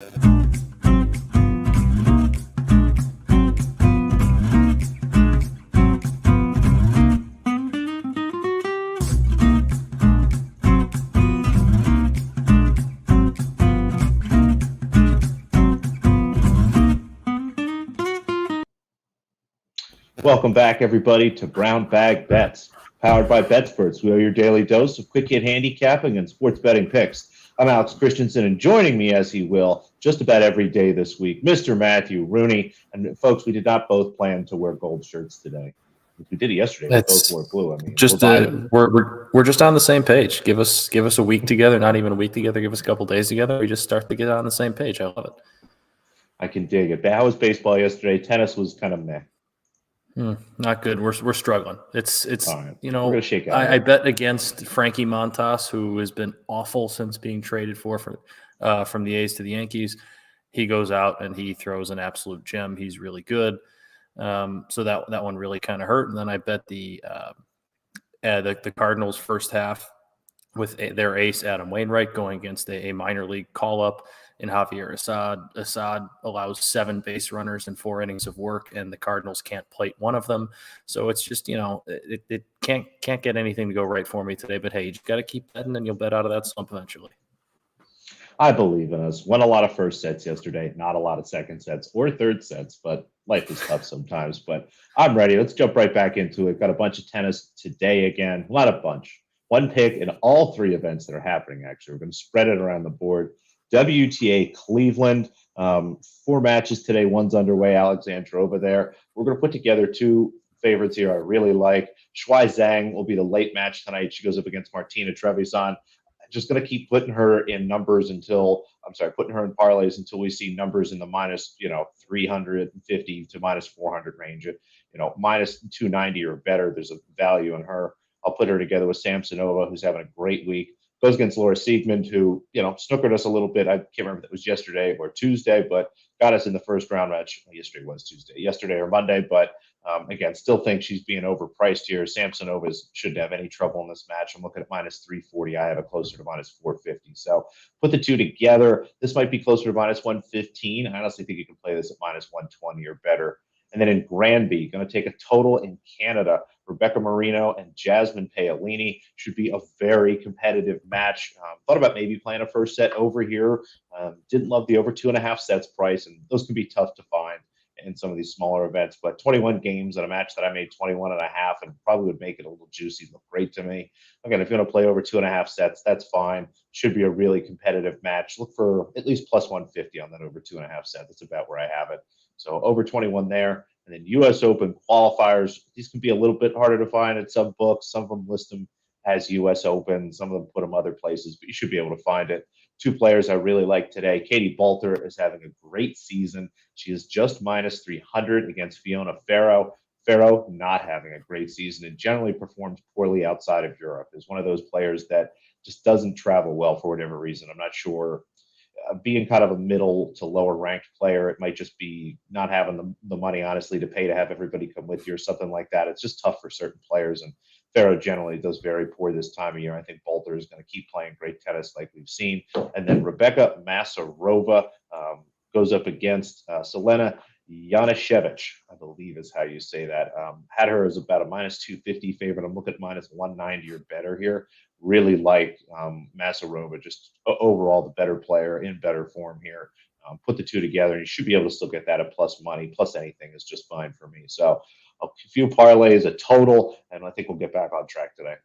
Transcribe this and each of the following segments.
Welcome back, everybody, to Brown Bag Bets, powered by BetSperts. We are your daily dose of quick hit handicapping and sports betting picks. I'm Alex Christensen, and joining me, as he will, just about every day this week, Mr. Matthew Rooney. And folks, we did not both plan to wear gold shirts today. We did it yesterday. We both wore blue. I mean, just we're just on the same page. Give us a week together, not even a week together. Give us a couple days together. We just start to get on the same page. I love it. I can dig it. But how was baseball yesterday? Tennis was kind of meh. Not good. We're struggling. It's right. You know, we're gonna shake out I bet against Frankie Montas, who has been awful since being traded from the A's to the Yankees. He goes out and he throws an absolute gem. He's really good. So that one really kind of hurt. And then I bet the Cardinals first half with their ace Adam Wainwright going against a minor league call up in Javier Assad. Assad allows 7 base runners in 4 innings of work, and the Cardinals can't plate one of them. So it's just, it can't get anything to go right for me today. But hey, you just got to keep betting, and you'll bet out of that slump eventually. I believe in us. Won a lot of first sets yesterday, not a lot of second sets or third sets, but life is tough sometimes. But I'm ready. Let's jump right back into it. Got a bunch of tennis today again. Not a bunch. One pick in all 3 events that are happening, actually. We're going to spread it around the board. WTA Cleveland, 4 matches today. One's underway. Alexandrova there. We're going to put together 2 favorites here I really like. Shuai Zhang will be the late match tonight. She goes up against Martina Trevisan. Just going to keep putting her in parlays until we see numbers in the minus, 350 to minus 400 range. Minus 290 or better. There's a value in her. I'll put her together with Samsonova, who's having a great week. Goes against Laura Siegmund, who, snookered us a little bit. I can't remember if it was yesterday or Tuesday, but got us in the first round match. Yesterday was Tuesday. Yesterday or Monday, but again, still think she's being overpriced here. Samsonova shouldn't have any trouble in this match. I'm looking at minus 340. I have it closer to minus 450. So put the 2 together. This might be closer to minus 115. I honestly think you can play this at minus 120 or better. And then in Granby, going to take a total in Canada. Rebecca Marino and Jasmine Paolini should be a very competitive match. Thought about maybe playing a first set over here. Didn't love the over 2.5 sets price, and those can be tough to find in some of these smaller events. But 21 games at a match that I made 21.5 and probably would make it a little juicy. Look great to me. Again, if you want to play over 2.5 sets, that's fine. Should be a really competitive match. Look for at least plus 150 on that over 2.5 sets. That's about where I have it. So over 21 there. And then U.S. Open qualifiers. These can be a little bit harder to find at some books. Some of them list them as U.S. Open. Some of them put them other places, but you should be able to find it. 2 players I really like today. Katie Boulter is having a great season. She is just minus 300 against Fiona Ferro. Ferro not having a great season and generally performs poorly outside of Europe. Is one of those players that just doesn't travel well for whatever reason. I'm not sure. Being kind of a middle to lower ranked player, it might just be not having the money, honestly, to pay to have everybody come with you or something like that. It's just tough for certain players, and Ferro generally does very poor this time of year. I think Boulter is going to keep playing great tennis like we've seen. And then Rebecca Masarova goes up against Selena Janishevich, I believe is how you say that. Had her as about a minus 250 favorite. I'm looking at minus 190 or better here. Really like Masarova, just overall the better player in better form here. Put the 2 together, and you should be able to still get that at plus money. Plus anything is just fine for me. So a few parlays, a total, and I think we'll get back on track today.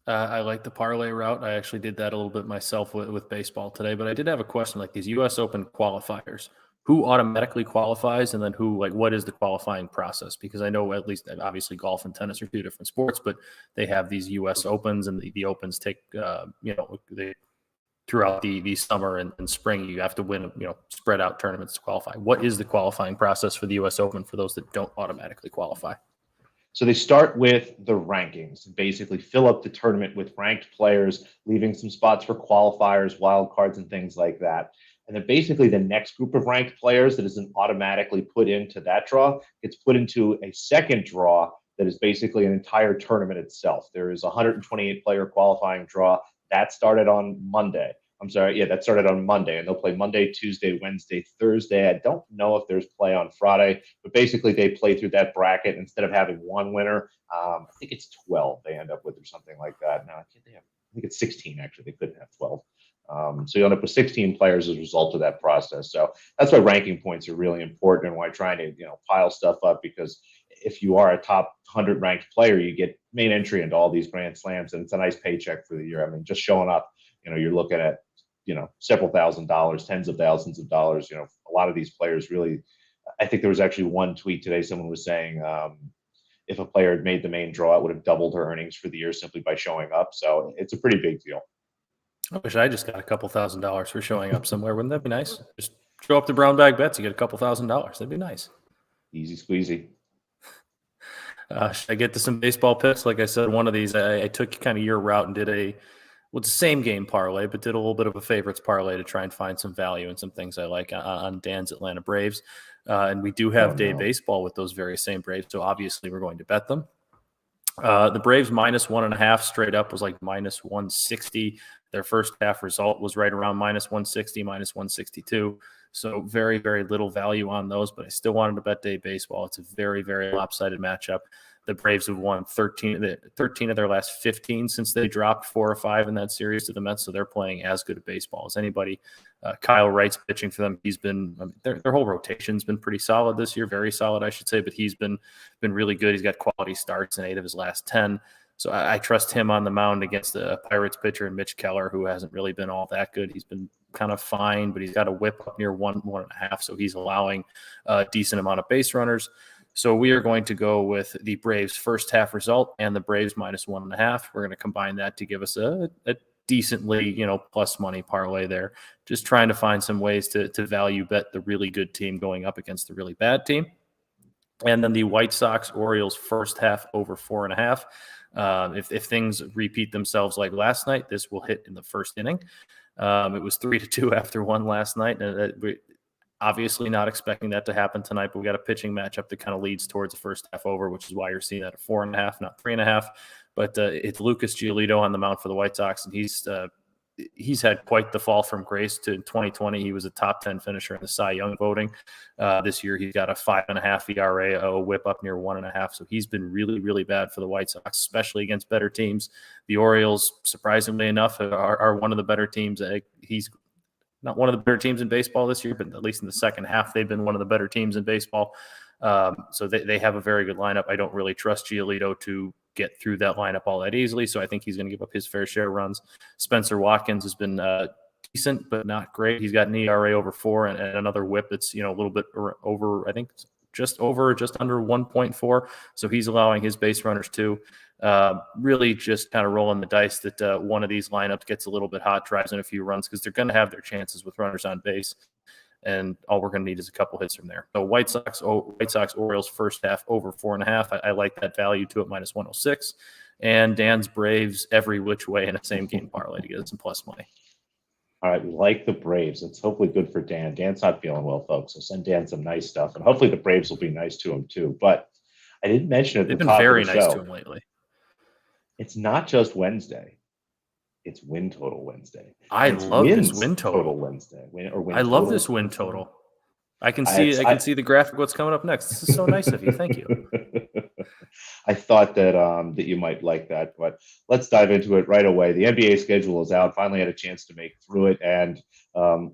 I like the parlay route. I actually did that a little bit myself with baseball today, but I did have a question like these U.S. Open qualifiers. Who automatically qualifies, and then what is the qualifying process? Because I know at least obviously golf and tennis are 2 different sports, but they have these U.S. Opens, and the Opens take, throughout the summer and spring, you have to win, spread out tournaments to qualify. What is the qualifying process for the U.S. Open for those that don't automatically qualify? So they start with the rankings and basically fill up the tournament with ranked players, leaving some spots for qualifiers, wild cards, and things like that. And then basically the next group of ranked players that isn't automatically put into that draw gets put into a second draw that is basically an entire tournament itself. There is a 128 player qualifying draw that started on Monday. I'm sorry. Yeah, that started on Monday, and they'll play Monday, Tuesday, Wednesday, Thursday. I don't know if there's play on Friday, but basically they play through that bracket. Instead of having one winner, I think it's 12 they end up with or something like that. Now, I think it's 16, actually. They couldn't have 12. So you end up with 16 players as a result of that process. So that's why ranking points are really important and why trying to, pile stuff up, because if you are a top 100 ranked player, you get main entry into all these Grand Slams, and it's a nice paycheck for the year. I mean, just showing up, you're looking at, several $1,000s, tens of thousands of dollars. A lot of these players really, I think there was actually one tweet today, someone was saying, if a player had made the main draw, it would have doubled her earnings for the year simply by showing up. So it's a pretty big deal. I wish I just got a couple $1,000s for showing up somewhere. Wouldn't that be nice? Just show up to Brown Bag Bets, you get a couple $1,000s. That'd be nice. Easy squeezy. Should I get to some baseball picks? Like I said, one of these, I took kind of your route and did it's the same game parlay, but did a little bit of a favorites parlay to try and find some value and some things I like on Dan's Atlanta Braves. And we do have day baseball with those very same Braves, so obviously we're going to bet them. The Braves -1.5 straight up was like -160. Their first half result was right around -160, -162. So very, very little value on those, but I still wanted to bet day baseball. It's a very, very lopsided matchup. The Braves have won 13 of their last 15 since they dropped 4 or 5 in that series to the Mets, so they're playing as good a baseball as anybody. Kyle Wright's pitching for them. He's been their whole rotation's been pretty solid this year, very solid, I should say, but he's been really good. He's got quality starts in 8 of his last 10. So I trust him on the mound against the Pirates pitcher, Mitch Keller, who hasn't really been all that good. He's been kind of fine, but he's got a whip up near 1.5, so he's allowing a decent amount of base runners. So we are going to go with the Braves first half result and the Braves -1.5. We're going to combine that to give us a decently, plus money parlay there. Just trying to find some ways to value bet the really good team going up against the really bad team. And then the White Sox Orioles first half over 4.5. If things repeat themselves like last night, this will hit in the first inning. It was 3-2 after 1 last night, and we obviously not expecting that to happen tonight. But we got a pitching matchup that kind of leads towards the first half over, which is why you're seeing that at 4.5, not 3.5. But it's Lucas Giolito on the mound for the White Sox, and he's had quite the fall from grace. To 2020, he was a top 10 finisher in the Cy Young voting. This year, he's got a 5.5 ERA, a whip up near 1.5. So he's been really, really bad for the White Sox, especially against better teams. The Orioles, surprisingly enough, are one of the better teams. He's not one of the better teams in baseball this year, but at least in the second half, they've been one of the better teams in baseball. So they have a very good lineup. I don't really trust Giolito to get through that lineup all that easily, so I think he's going to give up his fair share of runs. Spencer Watkins has been decent, but not great. He's got an ERA over 4 and another whip that's a little bit over, I think just under 1.4. So he's allowing his base runners too. Really just kind of rolling the dice that one of these lineups gets a little bit hot, drives in a few runs, because they're going to have their chances with runners on base. And all we're going to need is a couple hits from there. So White Sox Orioles first half over 4.5. I like that value to it -106. And Dan's Braves every which way in a same game parlay to get some plus money. All right, we like the Braves. It's hopefully good for Dan. Dan's not feeling well, folks. So send Dan some nice stuff, and hopefully the Braves will be nice to him too. But I didn't mention at the top of the show. They've been very nice to him lately. It's not just Wednesday. It's Win Total Wednesday. I love this Win Total Wednesday. I love this Win Total. I can see the graphic. What's coming up next? This is so nice of you. Thank you. I thought that you might like that, but let's dive into it right away. The NBA schedule is out. Finally had a chance to make through it, and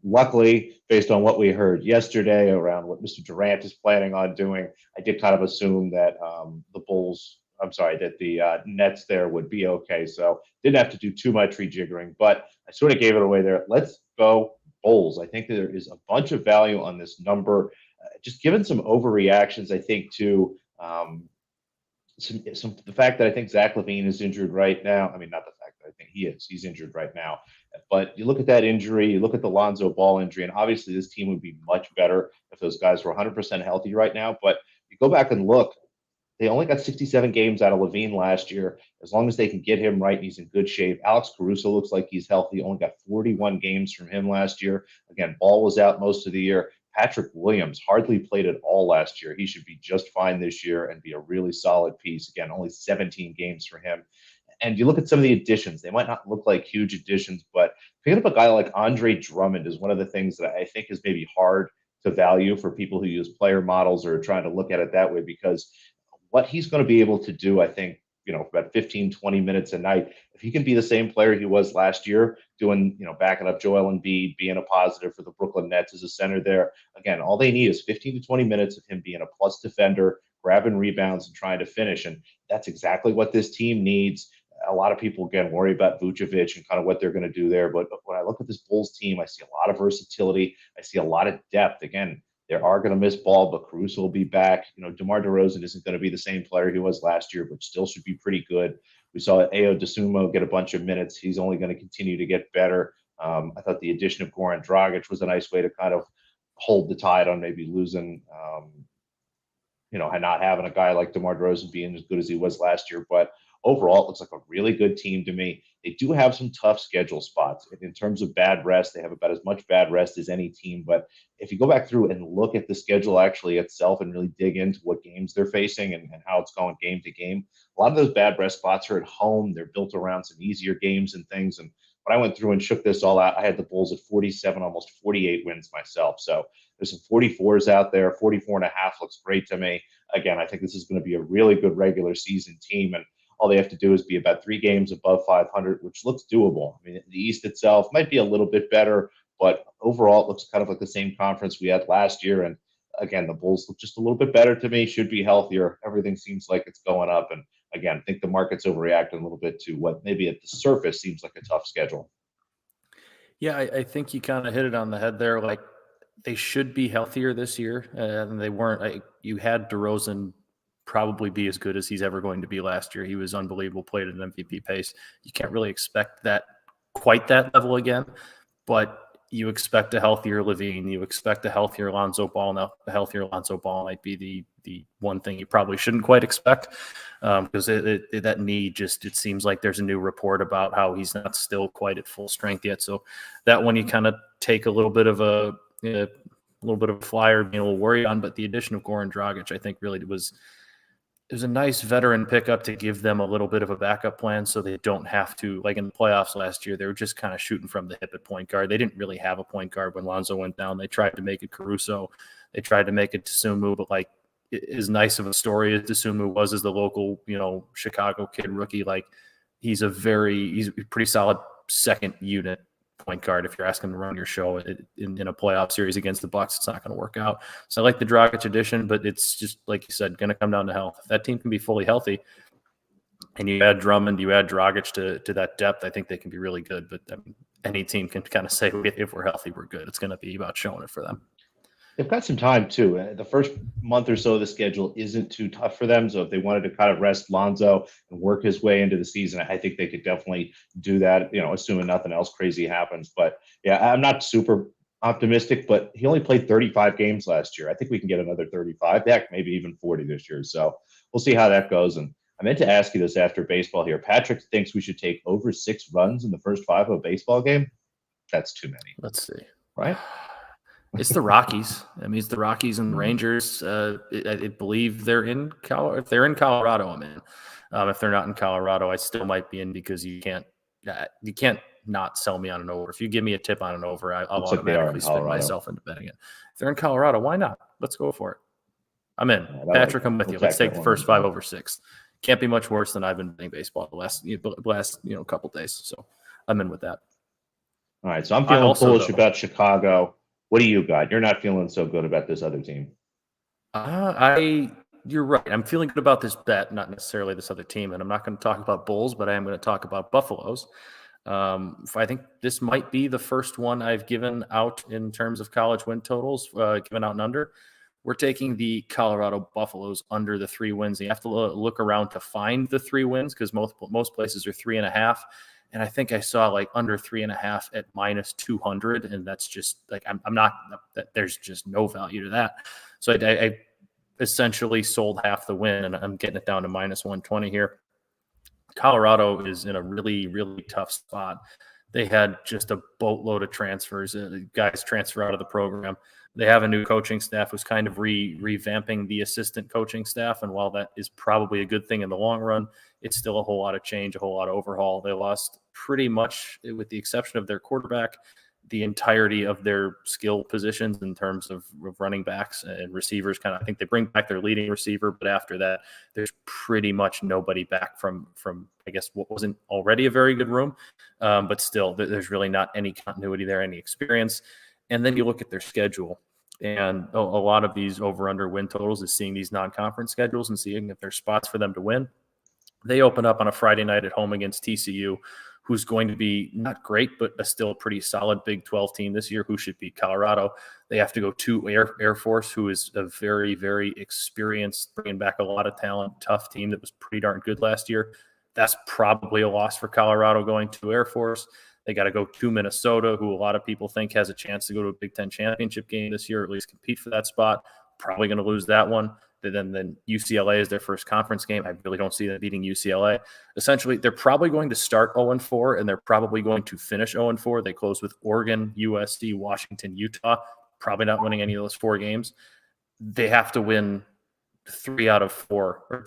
luckily, based on what we heard yesterday around what Mr. Durant is planning on doing, I did kind of assume that the Nets there would be okay. So didn't have to do too much rejiggering, but I sort of gave it away there. Let's go Bulls. I think there is a bunch of value on this number. Just given some overreactions, I think, to the fact that I think Zach LaVine is injured right now. I mean, not the fact that I think he's injured right now, but you look at that injury, you look at the Lonzo Ball injury, and obviously this team would be much better if those guys were 100% healthy right now. But you go back and look, they only got 67 games out of LaVine last year. As long as they can get him right, he's in good shape. Alex Caruso looks like he's healthy. Only got 41 games from him last year. Again, Ball was out most of the year. Patrick Williams hardly played at all last year. He should be just fine this year and be a really solid piece. Again, only 17 games for him. And you look at some of the additions, they might not look like huge additions, but picking up a guy like Andre Drummond is one of the things that I think is maybe hard to value for people who use player models or are trying to look at it that way, because what he's going to be able to do, I think, for about 15, 20 minutes a night, if he can be the same player he was last year, doing, backing up Joel Embiid, being a positive for the Brooklyn Nets as a center there, again, all they need is 15 to 20 minutes of him being a plus defender, grabbing rebounds and trying to finish. And that's exactly what this team needs. A lot of people, again, worry about Vucevic and kind of what they're going to do there. But when I look at this Bulls team, I see a lot of versatility. I see a lot of depth. Again, they are going to miss ball, but Caruso will be back. DeMar DeRozan isn't going to be the same player he was last year, but still should be pretty good. We saw Ayo Dosunmu get a bunch of minutes. He's only going to continue to get better. I thought the addition of Goran Dragic was a nice way to kind of hold the tide on maybe losing, and not having a guy like DeMar DeRozan being as good as he was last year. But overall, it looks like a really good team to me. They do have some tough schedule spots. In terms of bad rest, they have about as much bad rest as any team. But if you go back through and look at the schedule actually itself and really dig into what games they're facing and how it's going game to game, a lot of those bad rest spots are at home. They're built around some easier games and things. And when I went through and shook this all out, I had the Bulls at 47, almost 48 wins myself. So there's some 44s out there. 44.5 looks great to me. Again, I think this is going to be a really good regular season team. And all they have to do is be about 3 games above 500, which looks doable. I mean, the East itself might be a little bit better, but overall it looks kind of like the same conference we had last year. And again, the Bulls look just a little bit better to me, should be healthier. Everything seems like it's going up. And again, I think the market's overreacting a little bit to what maybe at the surface seems like a tough schedule. Yeah, I think you kind of hit it on the head there. Like, they should be healthier this year, and they weren't. You had DeRozan probably be as good as he's ever going to be last year. He was unbelievable, played at an MVP pace. You can't really expect that quite that level again, but you expect a healthier Levine. You expect a healthier Lonzo Ball. Now, a healthier Lonzo Ball might be the one thing you probably shouldn't quite expect, because that knee just, it seems like there's a new report about how he's not still quite at full strength yet. So that one you kind of take a little bit of a flyer, being a little worried on. But the addition of Goran Dragic, I think, really was a nice veteran pickup to give them a little bit of a backup plan, so they don't have to, like in the playoffs last year, they were just kind of shooting from the hip at point guard. They didn't really have a point guard when Lonzo went down. They tried to make it Caruso. They tried to make it Dosunmu, but like, as nice of a story as Dosunmu was as the local, Chicago kid rookie, like he's a pretty solid second unit point guard. If you're asking him to run your show in a playoff series against the Bucks, it's not going to work out. So I like the Dragic addition, but it's just, like you said, going to come down to health. If that team can be fully healthy and you add Drummond, you add Dragic to that depth, I think they can be really good. But any team can kind of say, if we're healthy, we're good. It's going to be about showing it for them. They've got some time too. The first month or so of the schedule isn't too tough for them. So if they wanted to kind of rest Lonzo and work his way into the season, I think they could definitely do that, assuming nothing else crazy happens. But yeah, I'm not super optimistic, but he only played 35 games last year. I think we can get another 35, heck, maybe even 40 this year. So we'll see how that goes. And I meant to ask you this after baseball here. Patrick thinks we should take over 6 runs in the first 5 of a baseball game. That's too many. Let's see. Right? It's the Rockies. I mean, it's the Rockies and the Rangers. I believe they're in Colorado. If they're in Colorado, I'm in. If they're not in Colorado, I still might be in, because you can't not sell me on an over. If you give me a tip on an over, I'll automatically spin myself into betting it. If they're in Colorado, why not? Let's go for it. I'm in. Patrick, I'm with you. Let's take the first 5 over 6. Can't be much worse than I've been betting baseball the last couple days. So I'm in with that. All right. So I'm feeling bullish about Chicago. What do you got? You're not feeling so good about this other team. You're right. I'm feeling good about this bet, not necessarily this other team. And I'm not going to talk about Bulls, but I am going to talk about Buffaloes. I think this might be the first one I've given out in terms of college win totals, given out and under. We're taking the Colorado Buffaloes under the 3 wins. You have to look around to find the 3 wins, because most places are 3.5. And I think I saw like under 3.5 at -200. And that's just like, I'm not, there's just no value to that. So I essentially sold half the win, and I'm getting it down to -120 here. Colorado is in a really, really tough spot. They had just a boatload of transfers, guys transfer out of the program. They have a new coaching staff who's kind of revamping the assistant coaching staff. And while that is probably a good thing in the long run, it's still a whole lot of change, a whole lot of overhaul. They lost pretty much, with the exception of their quarterback, the entirety of their skill positions in terms of running backs and receivers. I think they bring back their leading receiver, but after that, there's pretty much nobody back from I guess what wasn't already a very good room. But still, there's really not any continuity there, any experience. And then you look at their schedule, and a lot of these over-under win totals is seeing these non-conference schedules and seeing if there's spots for them to win. They open up on a Friday night at home against TCU, who's going to be not great, but still a pretty solid Big 12 team this year, who should beat Colorado. They have to go to Air Force, who is a very, very experienced, bringing back a lot of talent, tough team that was pretty darn good last year. That's probably a loss for Colorado going to Air Force. They got to go to Minnesota, who a lot of people think has a chance to go to a Big Ten championship game this year, or at least compete for that spot. Probably going to lose that one. Then UCLA is their first conference game. I really don't see them beating UCLA. Essentially, they're probably going to start 0-4, and they're probably going to finish 0-4. They close with Oregon, USC, Washington, Utah. Probably not winning any of those 4 games. They have to win 3 out of 4, or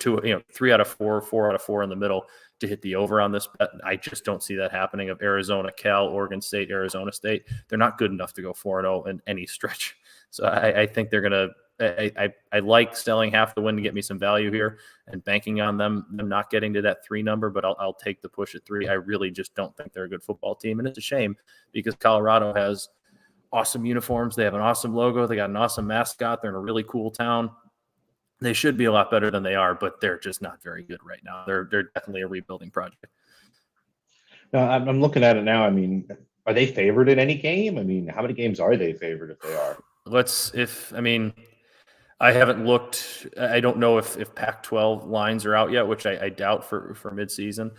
3 out of 4, 4 out of 4 in the middle to hit the over on this bet. I just don't see that happening. Of Arizona, Cal, Oregon State, Arizona State, they're not good enough to go 4-0 in any stretch. So I think they're going to. I like selling half the win to get me some value here and banking on them not getting to that 3 number, but I'll take the push at 3. I really just don't think they're a good football team. And it's a shame because Colorado has awesome uniforms. They have an awesome logo. They got an awesome mascot. They're in a really cool town. They should be a lot better than they are, but they're just not very good right now. They're definitely a rebuilding project. No, I'm looking at it now. I mean, are they favored in any game? I mean, how many games are they favored if they are? I haven't looked. I don't know if Pac-12 lines are out yet, which I doubt for midseason.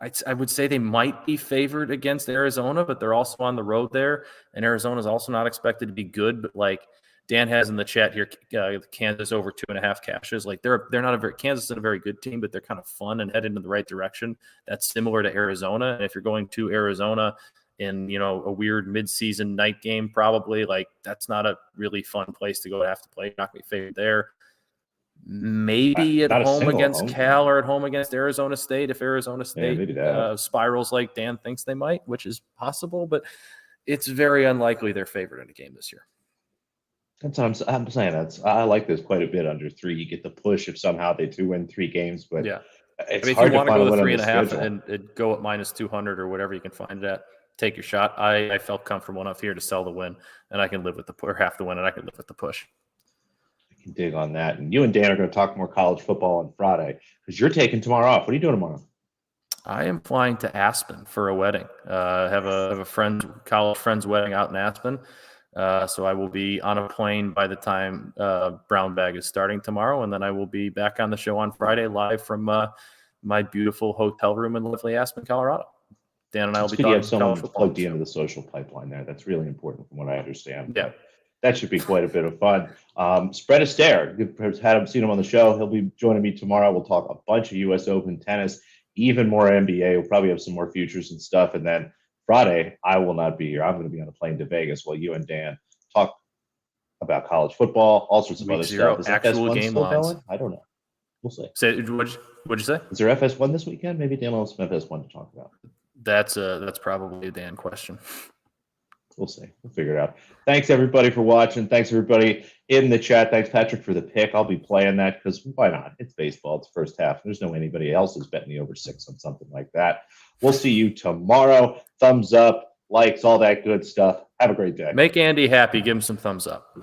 I would say they might be favored against Arizona, but they're also on the road there, and Arizona is also not expected to be good. But like Dan has in the chat here, Kansas over 2.5 cashes. Like they're not Kansas isn't a very good team, but they're kind of fun and headed in the right direction. That's similar to Arizona, and if you're going to Arizona in a weird midseason night game, probably like that's not a really fun place to go have to play. You're not going to be favored there. Maybe at home against Cal or at home against Arizona State if Arizona State spirals like Dan thinks they might, which is possible, but it's very unlikely they're favored in a game this year. That's what I'm saying. I like this quite a bit under 3. You get the push if somehow they do win 3 games, but yeah, it's if hard you want to go to 3.5 and go at -200 or whatever you can find it at. Take your shot. I felt comfortable enough here to sell the win, and I can live with or half the win, and I can live with the push. I can dig on that. And you and Dan are going to talk more college football on Friday because you're taking tomorrow off. What are you doing tomorrow? I am flying to Aspen for a wedding. I have a college friend's wedding out in Aspen. So I will be on a plane by the time Brown Bag is starting tomorrow, and then I will be back on the show on Friday live from my beautiful hotel room in lovely Aspen, Colorado. Dan and I will be talking. You have someone plugged into the social pipeline there. That's really important from what I understand. Yeah. That should be quite a bit of fun. Spread Astaire, you've seen him on the show. He'll be joining me tomorrow. We'll talk a bunch of U.S. Open tennis, even more NBA. We'll probably have some more futures and stuff. And then Friday, I will not be here. I'm going to be on a plane to Vegas while you and Dan talk about college football, all sorts of other stuff. Is actual game lines. I don't know. We'll see. What'd you say? Is there FS1 this weekend? Maybe Dan will have some FS1 to talk about. That's probably a Dan question. We'll see. We'll figure it out. Thanks, everybody, for watching. Thanks, everybody in the chat. Thanks, Patrick, for the pick. I'll be playing that because why not? It's baseball. It's first half. There's no way anybody else is betting the over 6 on something like that. We'll see you tomorrow. Thumbs up, likes, all that good stuff. Have a great day. Make Andy happy. Give him some thumbs up.